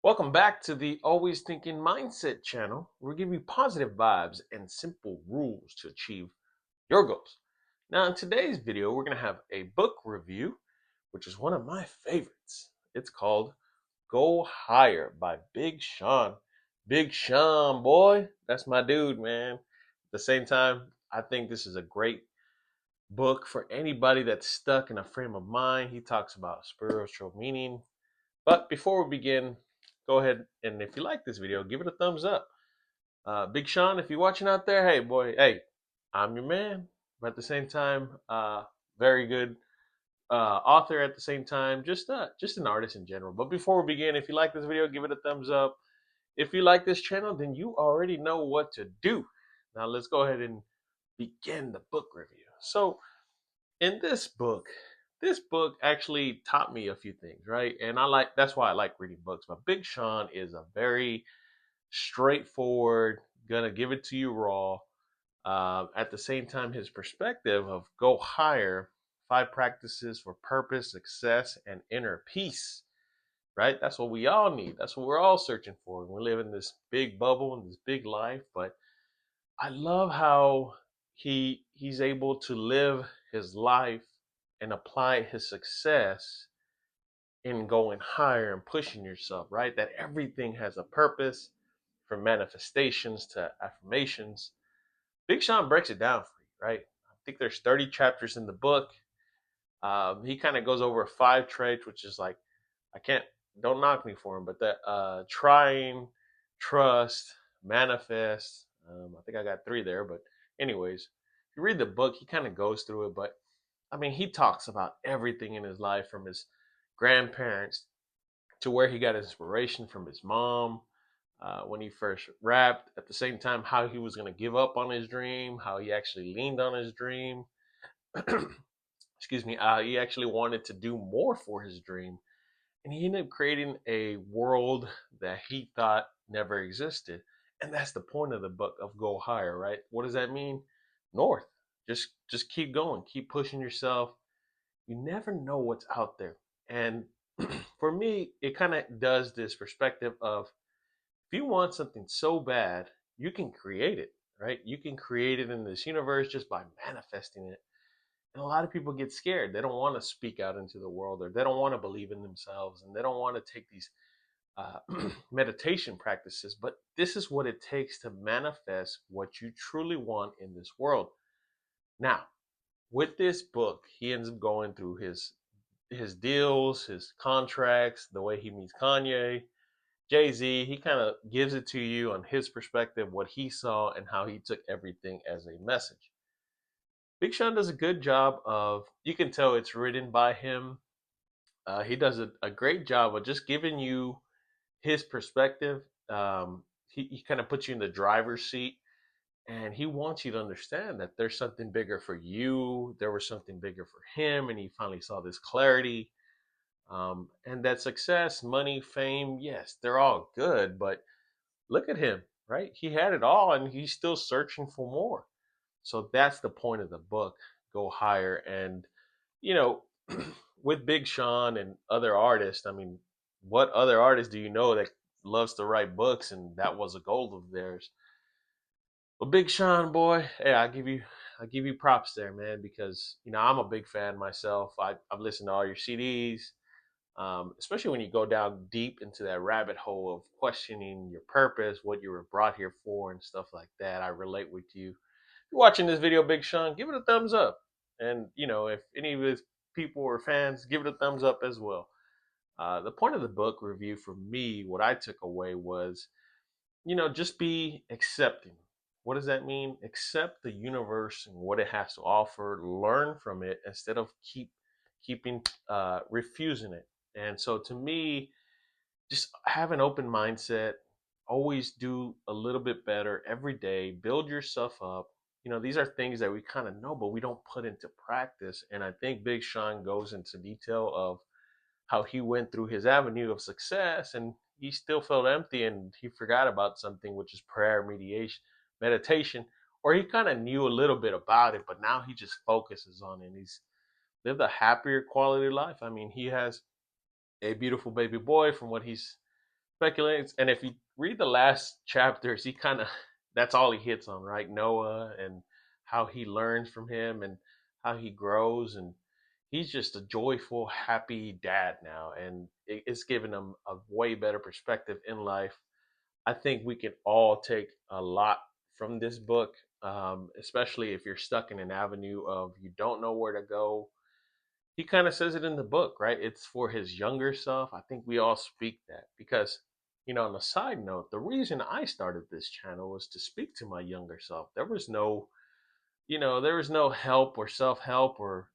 Welcome back to the Always Thinking Mindset channel, where we give you positive vibes and simple rules to achieve your goals. Now, in today's video, we're going to have a book review, which is one of my favorites. It's called Go Higher by Big Sean. Big Sean, boy, that's my dude, man. At the same time, I think this is a great book for anybody that's stuck in a frame of mind. He talks about spiritual meaning, but before we begin, go ahead and if you like this video, give it a thumbs up. Big Sean, if you're watching out there, hey boy, hey, I'm your man. But at the same time, very good author. At the same time, just an artist in general. But before we begin, if you like this video, give it a thumbs up. If you like this channel, then you already know what to do. Now let's go ahead and begin the book review. So in this book actually taught me a few things, right? And that's why I like reading books. But Big Sean is a very straightforward, gonna give it to you raw. At the same time, his perspective of go higher, 5 practices for purpose, success, and inner peace. Right? That's what we all need. That's what we're all searching for. We live in this big bubble and this big life, but I love how he's able to live his life and apply his success in going higher and pushing yourself, right? That everything has a purpose, from manifestations to affirmations. Big Sean breaks it down for you, right? I think there's 30 chapters in the book. He kind of goes over 5 traits, which is like, I can't, don't knock me for him, but that trying, trust, manifest. I think I got 3 there, but anyways, if you read the book, he kind of goes through it. But I mean, he talks about everything in his life, from his grandparents to where he got inspiration from his mom when he first rapped. At the same time, how he was going to give up on his dream, how he actually leaned on his dream. Excuse me. He actually wanted to do more for his dream, and he ended up creating a world that he thought never existed. And that's the point of the book of Go Higher, right? What does that mean? North. Just keep going, keep pushing yourself. You never know what's out there. And for me, it kind of does this perspective of, if you want something so bad, you can create it, right? You can create it in this universe just by manifesting it. And a lot of people get scared. They don't want to speak out into the world, or they don't want to believe in themselves, and they don't want to take these uh, meditation practices. But this is what it takes to manifest what you truly want in this world. Now, with this book, he ends up going through his deals, his contracts, the way he meets Kanye, Jay Z. He kind of gives it to you on his perspective, what he saw, and how he took everything as a message. Big Sean does a good job of, you can tell it's written by him. He does a great job of just giving you his perspective. He kind of puts you in the driver's seat, and he wants you to understand that there's something bigger for you. There was something bigger for him, and he finally saw this clarity. And that success, money, fame, yes, they're all good, but look at him, right? He had it all, and he's still searching for more. So that's the point of the book, Go Higher. And, you know, with Big Sean and other artists, I mean, what other artist do you know that loves to write books and that was a goal of theirs? Well, Big Sean, boy, hey, I give you props there, man, because I'm a big fan myself. I've listened to all your CDs, especially when you go down deep into that rabbit hole of questioning your purpose, what you were brought here for, and stuff like that. I relate with you. If you're watching this video, Big Sean, give it a thumbs up. And, if any of his people or fans, give it a thumbs up as well. The point of the book review for me, what I took away was, just be accepting. What does that mean? Accept the universe and what it has to offer, learn from it instead of keeping refusing it. And so to me, just have an open mindset, always do a little bit better every day, build yourself up. These are things that we kind of know, but we don't put into practice. And I think Big Sean goes into detail of how he went through his avenue of success, and he still felt empty, and he forgot about something, which is prayer, meditation, or he kind of knew a little bit about it, but now he just focuses on it. And he's lived a happier quality life. I mean, he has a beautiful baby boy from what he's speculates. And if you read the last chapters, he kind of that's all he hits on, right? Noah and how he learns from him and how he grows, and he's just a joyful, happy dad now, and it's given him a way better perspective in life. I think we can all take a lot from this book, especially if you're stuck in an avenue of you don't know where to go. He kind of says it in the book, right? It's for his younger self. I think we all speak that because, on a side note, the reason I started this channel was to speak to my younger self. There was no help or self help or,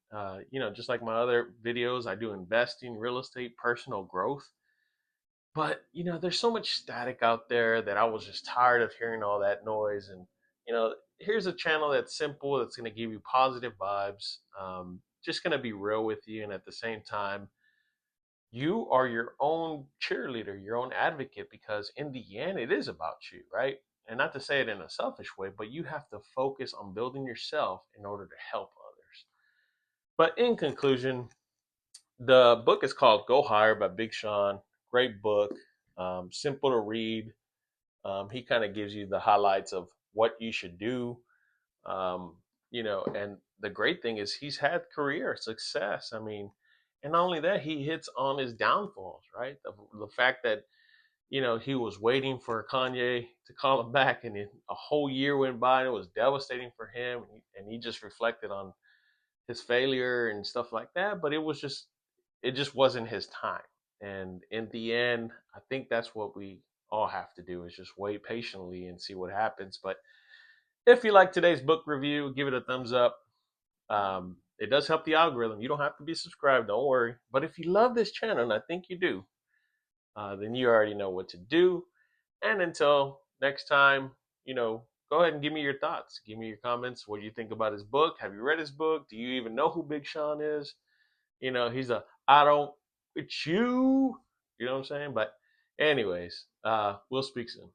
just like my other videos, I do investing, real estate, personal growth. But, there's so much static out there that I was just tired of hearing all that noise. And, here's a channel that's simple, that's going to give you positive vibes, just going to be real with you. And at the same time, you are your own cheerleader, your own advocate, because in the end, it is about you, right? And not to say it in a selfish way, but you have to focus on building yourself in order to help others. But in conclusion, the book is called Go Higher by Big Sean. Great book, simple to read. He kind of gives you the highlights of what you should do. And the great thing is he's had career success. I mean, and not only that, he hits on his downfalls, right? The fact that, he was waiting for Kanye to call him back, and a whole year went by, and it was devastating for him. And he just reflected on his failure and stuff like that. But it just wasn't his time. And in the end, I think that's what we all have to do, is just wait patiently and see what happens. But if you like today's book review, give it a thumbs up. It does help the algorithm. You don't have to be subscribed, don't worry. But if you love this channel, and I think you do, then you already know what to do. And until next time, go ahead and give me your thoughts. Give me your comments. What do you think about his book? Have you read his book? Do you even know who Big Sean is? He's a I don't it's you. You know what I'm saying? But anyways, we'll speak soon.